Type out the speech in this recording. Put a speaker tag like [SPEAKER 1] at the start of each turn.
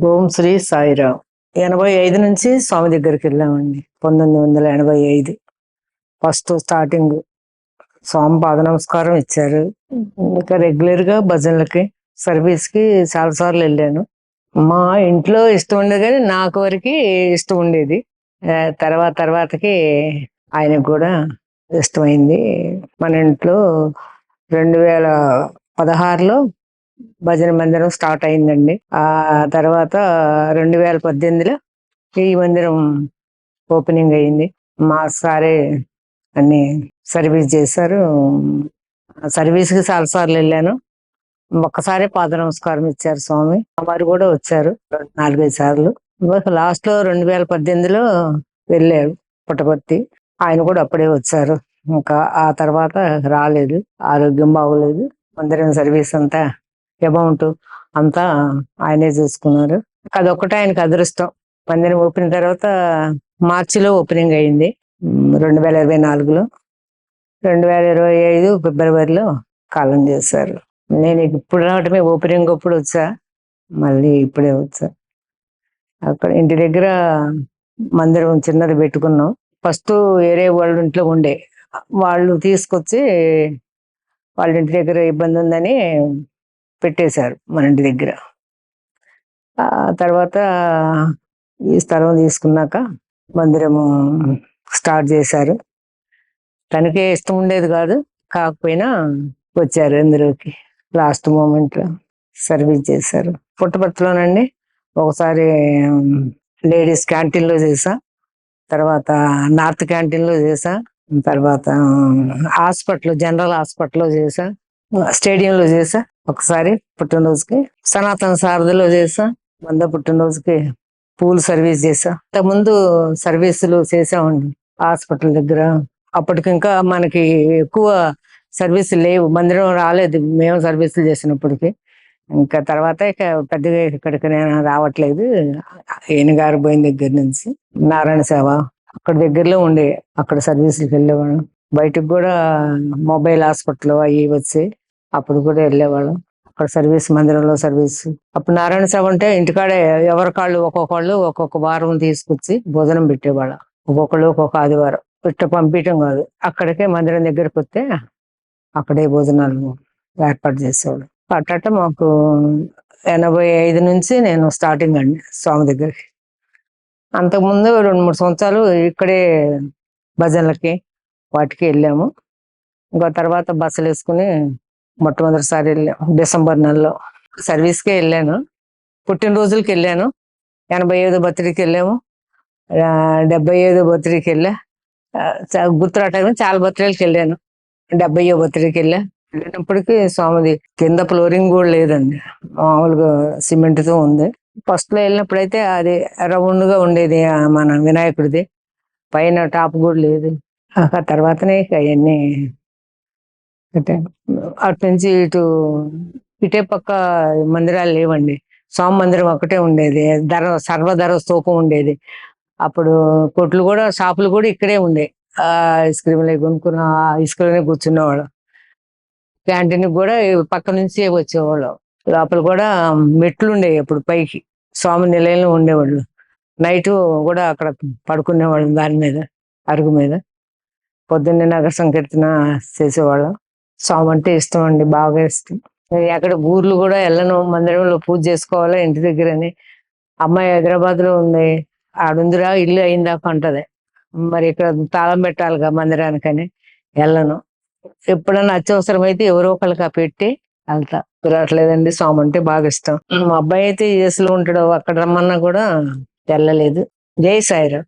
[SPEAKER 1] ఓం శ్రీ సాయిరామ్. 85 నుంచి స్వామి దగ్గరికి వెళ్ళామండి. 1985 ఫస్ట్ స్టార్టింగ్ స్వామి పాద నమస్కారం ఇచ్చారు. ఇంకా రెగ్యులర్ గా భజనలకి సర్వీస్ కి చాలా సార్లు వెళ్ళాను. మా ఇంట్లో ఇష్టం ఉండేది కానీ నాకు వరకు ఇష్టం ఉండేది. తర్వాతకి ఆయనకు కూడా ఇష్టమైంది. మన ఇంట్లో 2016లో భజన మందిరం స్టార్ట్ అయిందండి. ఆ తర్వాత 2018లో ఈ మందిరం ఓపెనింగ్ అయింది. మా సారే అన్ని సర్వీస్ చేశారు. సర్వీస్ కి చాలా సార్లు వెళ్ళాను. ఒక్కసారి పాద నమస్కారం ఇచ్చారు స్వామి. వారు కూడా వచ్చారు 4-5 సార్లు. లాస్ట్ లో 2018లో వెళ్ళారు పుట్టపర్తి. ఆయన కూడా అప్పుడే వచ్చారు. ఇంకా ఆ తర్వాత రాలేదు, ఆరోగ్యం బాగోలేదు. మందిరం సర్వీస్ అంతా అమౌంట్ అంతా ఆయనే చూసుకున్నారు. అదొక్కటే ఆయనకు అదృష్టం. మందిరం ఓపెన్ తర్వాత మార్చిలో ఓపెనింగ్ అయింది 2024లో. 2025 ఫిబ్రవరిలో కాలం చేశారు. నేను ఇప్పుడు రావటమే ఓపెనింగ్ అప్పుడు వచ్చా, మళ్ళీ ఇప్పుడే వచ్చా. అక్కడ ఇంటి దగ్గర మందిరం చిన్నది పెట్టుకున్నాం. ఫస్ట్ వేరే వాళ్ళ ఇంట్లో ఉండే వాళ్ళు తీసుకొచ్చి వాళ్ళ ఇంటి దగ్గర ఇబ్బంది ఉందని పెట్టేశారు మన ఇంటి దగ్గర. ఆ తర్వాత ఈ స్థలం తీసుకున్నాక మందిరము స్టార్ట్ చేశారు. తనకే ఇష్టం ఉండేది కాదు, కాకపోయినా వచ్చారు అందులోకి. లాస్ట్ మూమెంట్ లో సర్వీస్ చేశారు. పుట్టపర్తిలోనండి ఒకసారి లేడీస్ క్యాంటీన్ లో చేసా, తర్వాత నార్త్ క్యాంటీన్ లో చేసా, తర్వాత హాస్పిటల్ జనరల్ హాస్పిటల్లో చేసా, స్టేడియంలో చేసా ఒకసారి పుట్టినరోజుకి, సనాతన సారథిలో చేసా, వంద పుట్టినరోజుకి పూల్ సర్వీస్ చేసా. ఇంతకుముందు సర్వీసులు చేసామండి హాస్పిటల్ దగ్గర. అప్పటికి ఇంకా మనకి ఎక్కువ సర్వీసులు లేవు, మందిరం రాలేదు మేము సర్వీసులు చేసినప్పటికి. ఇంకా తర్వాత ఇక పెద్దగా ఇక్కడికి నేను రావట్లేదు. ఈయన గారు పోయిన దగ్గర నుంచి నారాయణ సేవ అక్కడ దగ్గరలో ఉండే అక్కడ సర్వీసులకు వెళ్ళేవాళ్ళం. బయటకు కూడా మొబైల్ హాస్పిటల్ అవి వచ్చి అప్పుడు కూడా వెళ్ళేవాళ్ళం. అక్కడ సర్వీస్ మందిరంలో సర్వీస్. అప్పుడు నారాయణ సేవ అంటే ఇంటికాడే ఎవరికాళ్ళు ఒక్కొక్కళ్ళు ఒక్కొక్క వారం తీసుకొచ్చి భోజనం పెట్టేవాళ్ళం. ఒక్కొక్కళ్ళు ఒక్కొక్క ఆదివారం ఇట్ట పంపించడం కాదు, అక్కడికే మందిరం దగ్గరకు వస్తే అక్కడే భోజనాలు ఏర్పాటు చేసేవాళ్ళు. అట్ట మాకు 85 నుంచి నేను స్టార్టింగ్ అండి స్వామి దగ్గరికి. అంతకుముందు 2-3 సంవత్సరాలు ఇక్కడే భజనలకి వాటికి వెళ్ళాము. ఇంకా తర్వాత బస్సులు వేసుకుని మొట్టమొదటిసారి వెళ్ళాము డిసెంబర్ నెలలో. సర్వీస్కే వెళ్ళాను, పుట్టినరోజులకి వెళ్ళాను. 85 బర్త్డేకి వెళ్ళాము, 75 బర్త్డేకి వెళ్ళా. గుర్తురాటం చాలా బర్త్డేలకు వెళ్ళాను. 70వ బర్త్డేకి వెళ్ళినప్పటికీ స్వామిది కింద ఫ్లోరింగ్ కూడా లేదండి, మామూలుగా సిమెంట్ తో ఉంది. ఫస్ట్ లో వెళ్ళినప్పుడైతే అది రౌండ్ గా ఉండేది మన వినాయకుడిది, పైన టాప్ కూడా లేదు. ఆ తర్వాతనే ఇక అవన్నీ అటు నుంచి ఇటే పక్క మందిరాలు లేవండి. స్వామి మందిరం ఒకటే ఉండేది. సర్వధర స్తూపం ఉండేది. అప్పుడు కొట్లు కూడా షాపులు కూడా ఇక్కడే ఉండే. ఐస్ క్రీమ్లు కొనుక్కున్న ఐస్ క్రీమ్ కూర్చునేవాడు. క్యాంటీన్ కూడా పక్క నుంచి వచ్చేవాళ్ళు. లోపల కూడా మెట్లు ఉండేవి అప్పుడు పైకి, స్వామి నిలయంలో ఉండేవాళ్ళు. నైట్ కూడా అక్కడ పడుకునేవాళ్ళం దాని మీద, అరుగు మీద. పొద్దున్నే నగర సంకీర్తన చేసేవాళ్ళం. స్వామి అంటే ఇష్టం అండి, బాగా ఇష్టం. ఎక్కడ ఊర్లు కూడా వెళ్ళను, మందిరంలో పూజ చేసుకోవాలా ఇంటి దగ్గరని. అమ్మాయి హైదరాబాద్ లో ఉంది, ఆడుందిరా ఇల్లు అయిందాక అంటది. మరి ఇక్కడ తాళం పెట్టాలిగా మందిరానికని వెళ్ళను. ఎప్పుడన్నా అత్యవసరం అయితే ఎవరో ఒకరికి పెట్టి వెళ్తా. కుదరట్లేదండి, స్వామి అంటే బాగా ఇష్టం. మా అబ్బాయి అయితే యుఎస్ లో ఉంటాడు, అక్కడ రమ్మన్నా కూడా వెళ్ళలేదు. జై సాయిరామ్.